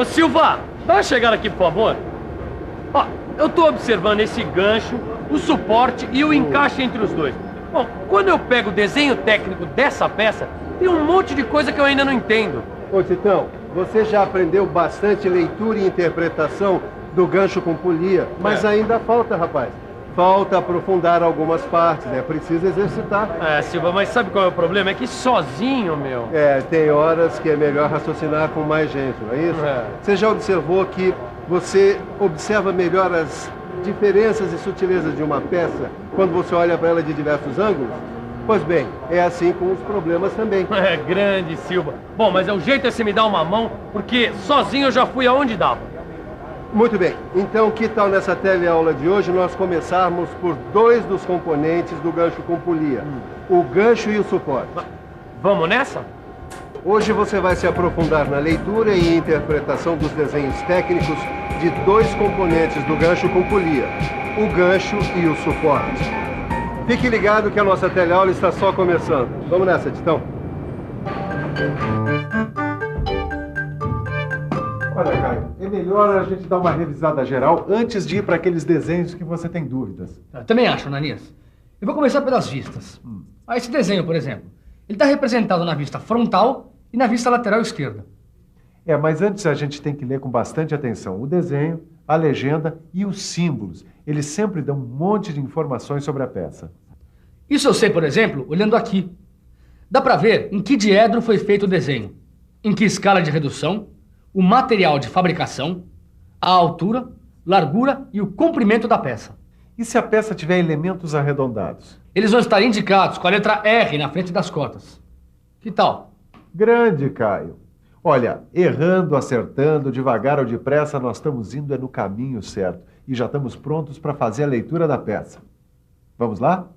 Ô Silva, dá uma chegada aqui, por favor. Ó, eu tô observando esse gancho, o suporte e o encaixe entre os dois. Bom, quando eu pego o desenho técnico dessa peça, tem um monte de coisa que eu ainda não entendo. Ô Titão, você já aprendeu bastante leitura e interpretação do gancho com polia, mas ainda falta, rapaz. Falta aprofundar algumas partes, é preciso exercitar. Silva, mas sabe qual é o problema? É que sozinho, meu... Tem horas que é melhor raciocinar com mais gente, não é isso? Você já observou que você observa melhor as diferenças e sutilezas de uma peça quando você olha para ela de diversos ângulos? Pois bem, é assim com os problemas também. Grande, Silva. Bom, mas o jeito é você me dar uma mão, porque sozinho eu já fui aonde dava. Muito bem, então que tal nessa teleaula de hoje nós começarmos por dois dos componentes do gancho com polia, o gancho e o suporte. Vamos nessa? Hoje você vai se aprofundar na leitura e interpretação dos desenhos técnicos de dois componentes do gancho com polia, o gancho e o suporte. Fique ligado que a nossa teleaula está só começando. Vamos nessa, Titão. Olha, Caio, é melhor a gente dar uma revisada geral antes de ir para aqueles desenhos que você tem dúvidas. Também acho, Ananias. Eu vou começar pelas vistas. Esse desenho, por exemplo, ele está representado na vista frontal e na vista lateral esquerda. Mas antes a gente tem que ler com bastante atenção o desenho, a legenda e os símbolos. Eles sempre dão um monte de informações sobre a peça. Isso eu sei, por exemplo, olhando aqui. Dá para ver em que diedro foi feito o desenho, em que escala de redução, o material de fabricação, a altura, largura e o comprimento da peça. E se a peça tiver elementos arredondados? Eles vão estar indicados com a letra R na frente das cotas. Que tal? Grande, Caio. Olha, errando, acertando, devagar ou depressa, nós estamos indo no caminho certo. E já estamos prontos para fazer a leitura da peça. Vamos lá?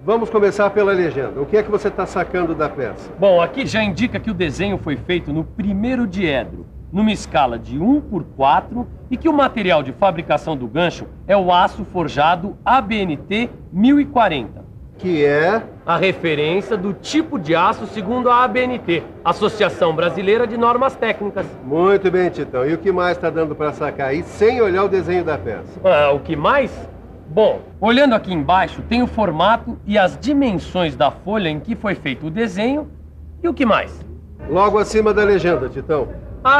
Vamos começar pela legenda. O que é que você está sacando da peça? Bom, aqui já indica que o desenho foi feito no primeiro diedro, numa escala de 1:4 e que o material de fabricação do gancho é o aço forjado ABNT 1040. Que é? A referência do tipo de aço segundo a ABNT, Associação Brasileira de Normas Técnicas. Muito bem, Titão. E o que mais está dando para sacar aí sem olhar o desenho da peça? O que mais? Bom, olhando aqui embaixo tem o formato e as dimensões da folha em que foi feito o desenho. E o que mais? Logo acima da legenda, Titão.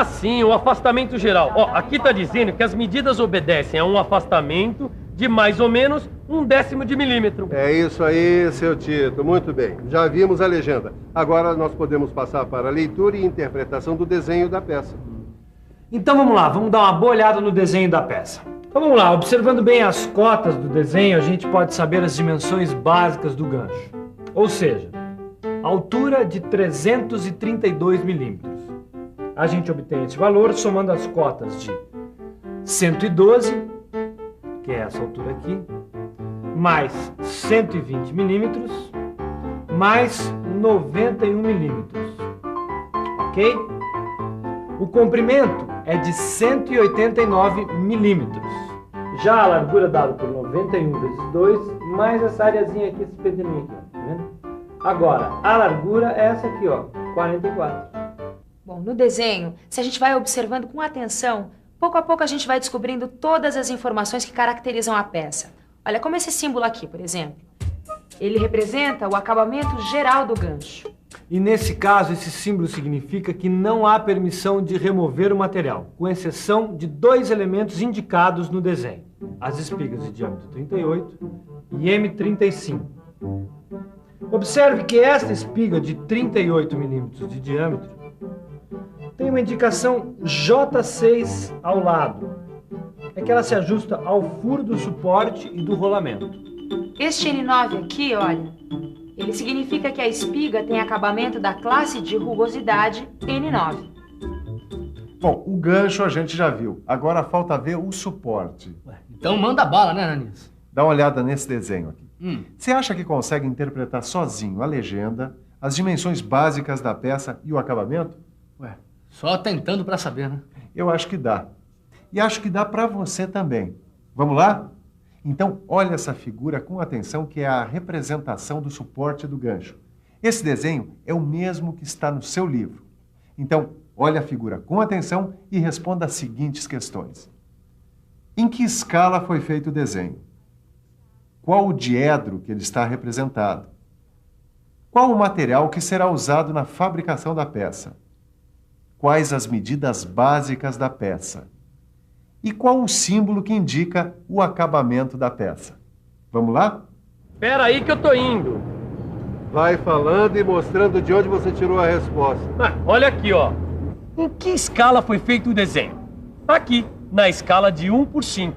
Sim, o afastamento geral. Aqui está dizendo que as medidas obedecem a um afastamento de mais ou menos 1/10 de milímetro. É isso aí, seu Tito. Muito bem. Já vimos a legenda. Agora nós podemos passar para a leitura e interpretação do desenho da peça. Então vamos lá, vamos dar uma boa olhada no desenho da peça. Então vamos lá, observando bem as cotas do desenho, a gente pode saber as dimensões básicas do gancho. Ou seja, altura de 332 milímetros. A gente obtém esse valor somando as cotas de 112, que é essa altura aqui, mais 120 milímetros, mais 91 milímetros. Ok? O comprimento é de 189 milímetros. Já a largura dada por 91 vezes 2, mais essa areazinha aqui, esse pedacinho aqui, tá vendo? Agora, a largura é essa aqui, 44. Bom, no desenho, se a gente vai observando com atenção, pouco a pouco a gente vai descobrindo todas as informações que caracterizam a peça. Olha, como esse símbolo aqui, por exemplo. Ele representa o acabamento geral do gancho. E nesse caso, esse símbolo significa que não há permissão de remover o material, com exceção de dois elementos indicados no desenho. As espigas de diâmetro 38 e M35. Observe que esta espiga de 38 milímetros de diâmetro tem uma indicação J6 ao lado. É que ela se ajusta ao furo do suporte e do rolamento. Este N9 aqui, olha, ele significa que a espiga tem acabamento da classe de rugosidade N9. Bom, o gancho a gente já viu. Agora falta ver o suporte. Então manda bala, né, Ananias? Dá uma olhada nesse desenho aqui. Você acha que consegue interpretar sozinho a legenda, as dimensões básicas da peça e o acabamento? Só tentando para saber, né? Eu acho que dá. E acho que dá para você também. Vamos lá? Então, olha essa figura com atenção, que é a representação do suporte do gancho. Esse desenho é o mesmo que está no seu livro. Então, Olhe a figura com atenção e responda as seguintes questões. Em que escala foi feito o desenho? Qual o diedro que ele está representado? Qual o material que será usado na fabricação da peça? Quais as medidas básicas da peça? E qual o símbolo que indica o acabamento da peça? Vamos lá? Espera aí que eu tô indo. Vai falando e mostrando de onde você tirou a resposta. Olha aqui, ó. Em que escala foi feito o desenho? Aqui, na escala de 1/5.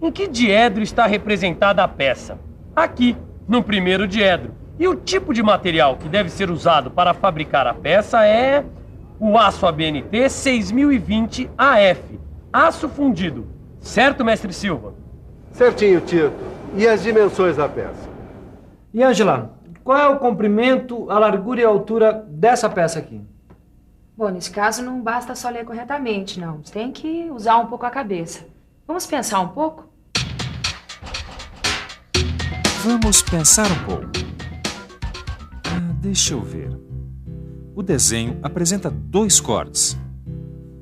Em que diedro está representada a peça? Aqui, no primeiro diedro. E o tipo de material que deve ser usado para fabricar a peça é o aço ABNT 6020 AF, aço fundido. Certo, mestre Silva? Certinho, Tito. E as dimensões da peça? E, Ângela, qual é o comprimento, a largura e a altura dessa peça aqui? Bom, nesse caso não basta só ler corretamente, não. Você tem que usar um pouco a cabeça. Vamos pensar um pouco? Vamos pensar um pouco. Deixa eu ver. O desenho apresenta 2 cortes.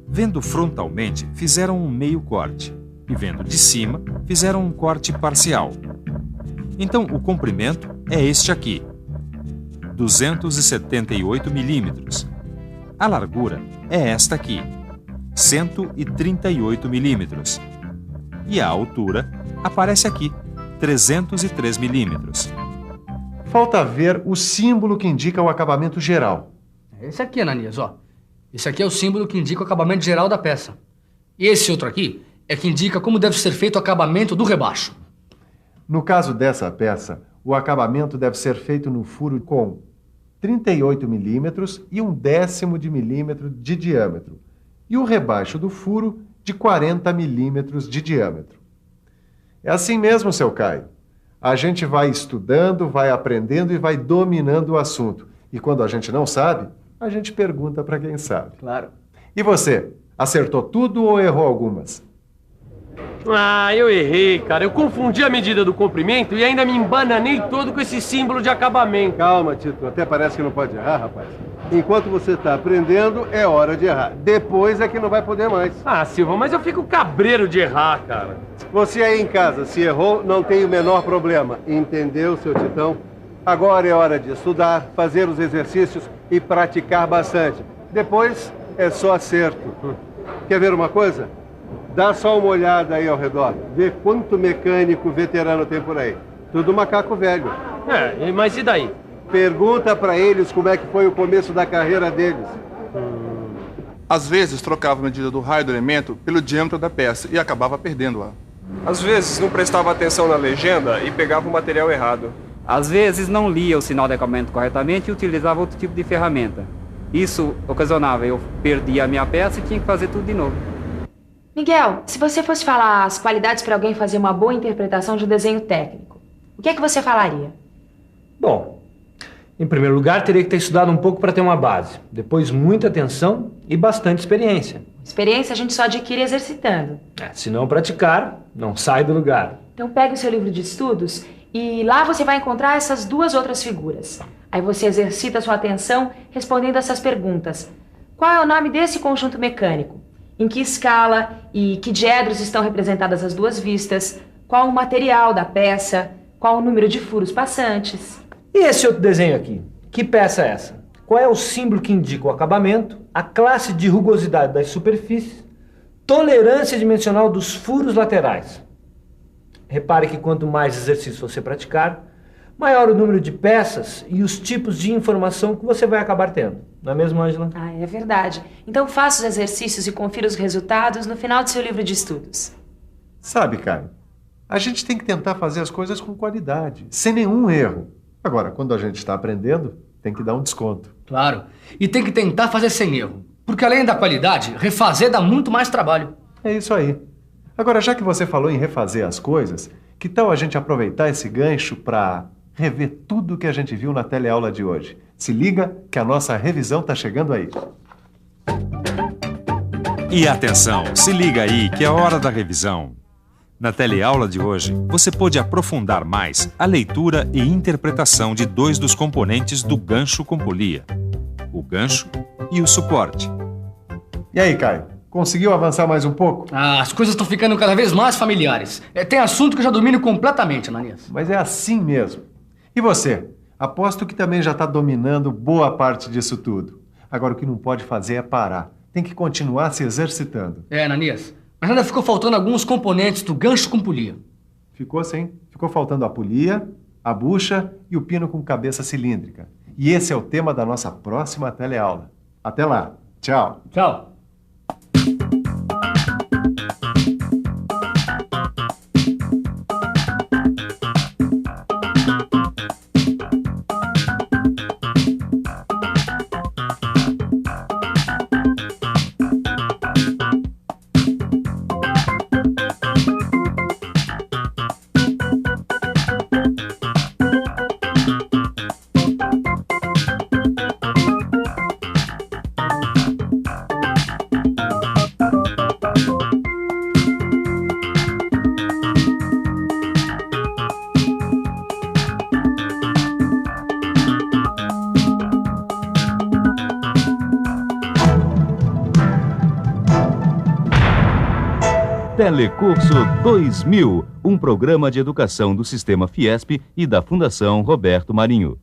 Vendo frontalmente, fizeram um meio corte. E vendo de cima, fizeram um corte parcial. Então, o comprimento é este aqui. 278 milímetros. A largura é esta aqui. 138 milímetros. E a altura aparece aqui. 303 milímetros. Falta ver o símbolo que indica o acabamento geral. É esse aqui, Ananias, ó. Esse aqui é o símbolo que indica o acabamento geral da peça. E esse outro aqui é que indica como deve ser feito o acabamento do rebaixo. No caso dessa peça, o acabamento deve ser feito no furo com 38 milímetros e 1/10 de milímetro de diâmetro. E o rebaixo do furo de 40 milímetros de diâmetro. É assim mesmo, seu Caio. A gente vai estudando, vai aprendendo e vai dominando o assunto. E quando a gente não sabe, a gente pergunta para quem sabe. Claro. E você, acertou tudo ou errou algumas? Eu errei, cara. Eu confundi a medida do comprimento e ainda me embananei todo com esse símbolo de acabamento. Calma, Tito. Até parece que não pode errar, rapaz. Enquanto você está aprendendo, é hora de errar. Depois é que não vai poder mais. Silva, mas eu fico cabreiro de errar, cara. Você aí em casa, se errou, não tem o menor problema. Entendeu, seu Titão? Agora é hora de estudar, fazer os exercícios e praticar bastante. Depois é só acerto. Quer ver uma coisa? Dá só uma olhada aí ao redor. Vê quanto mecânico veterano tem por aí. Tudo macaco velho. Mas e daí? Pergunta pra eles como é que foi o começo da carreira deles. Às vezes trocava a medida do raio do elemento pelo diâmetro da peça e acabava perdendo-a. Às vezes não prestava atenção na legenda e pegava o material errado. Às vezes não lia o sinal de acabamento corretamente e utilizava outro tipo de ferramenta. Isso ocasionava eu perdia a minha peça e tinha que fazer tudo de novo. Miguel, se você fosse falar as qualidades para alguém fazer uma boa interpretação de um desenho técnico, o que é que você falaria? Bom, em primeiro lugar, teria que ter estudado um pouco para ter uma base. Depois, muita atenção e bastante experiência. Experiência a gente só adquire exercitando. Se não praticar, não sai do lugar. Então pegue o seu livro de estudos e lá você vai encontrar essas 2 outras figuras. Aí você exercita a sua atenção respondendo essas perguntas. Qual é o nome desse conjunto mecânico? Em que escala e que diedros estão representadas as 2 vistas? Qual o material da peça? Qual o número de furos passantes? E esse outro desenho aqui? Que peça é essa? Qual é o símbolo que indica o acabamento, a classe de rugosidade das superfícies, tolerância dimensional dos furos laterais? Repare que quanto mais exercício você praticar, maior o número de peças e os tipos de informação que você vai acabar tendo. Não é mesmo, Ângela? É verdade. Então faça os exercícios e confira os resultados no final do seu livro de estudos. Sabe, Caio, a gente tem que tentar fazer as coisas com qualidade, sem nenhum erro. Agora, quando a gente está aprendendo, tem que dar um desconto. Claro. E tem que tentar fazer sem erro. Porque além da qualidade, refazer dá muito mais trabalho. É isso aí. Agora, já que você falou em refazer as coisas, que tal a gente aproveitar esse gancho para rever tudo que a gente viu na teleaula de hoje? Se liga que a nossa revisão está chegando aí. E atenção, se liga aí que é a hora da revisão. Na teleaula de hoje, você pôde aprofundar mais a leitura e interpretação de 2 dos componentes do gancho com polia, o gancho e o suporte. E aí, Caio? Conseguiu avançar mais um pouco? Ah, as coisas estão ficando cada vez mais familiares. Tem assunto que eu já domino completamente, Ananias. Mas é assim mesmo. E você? Aposto que também já está dominando boa parte disso tudo. Agora, o que não pode fazer é parar. Tem que continuar se exercitando. Ananias. Mas ainda ficou faltando alguns componentes do gancho com polia. Ficou sim. Ficou faltando a polia, a bucha e o pino com cabeça cilíndrica. E esse é o tema da nossa próxima teleaula. Até lá. Tchau. Tchau. Telecurso 2000, um programa de educação do Sistema Fiesp e da Fundação Roberto Marinho.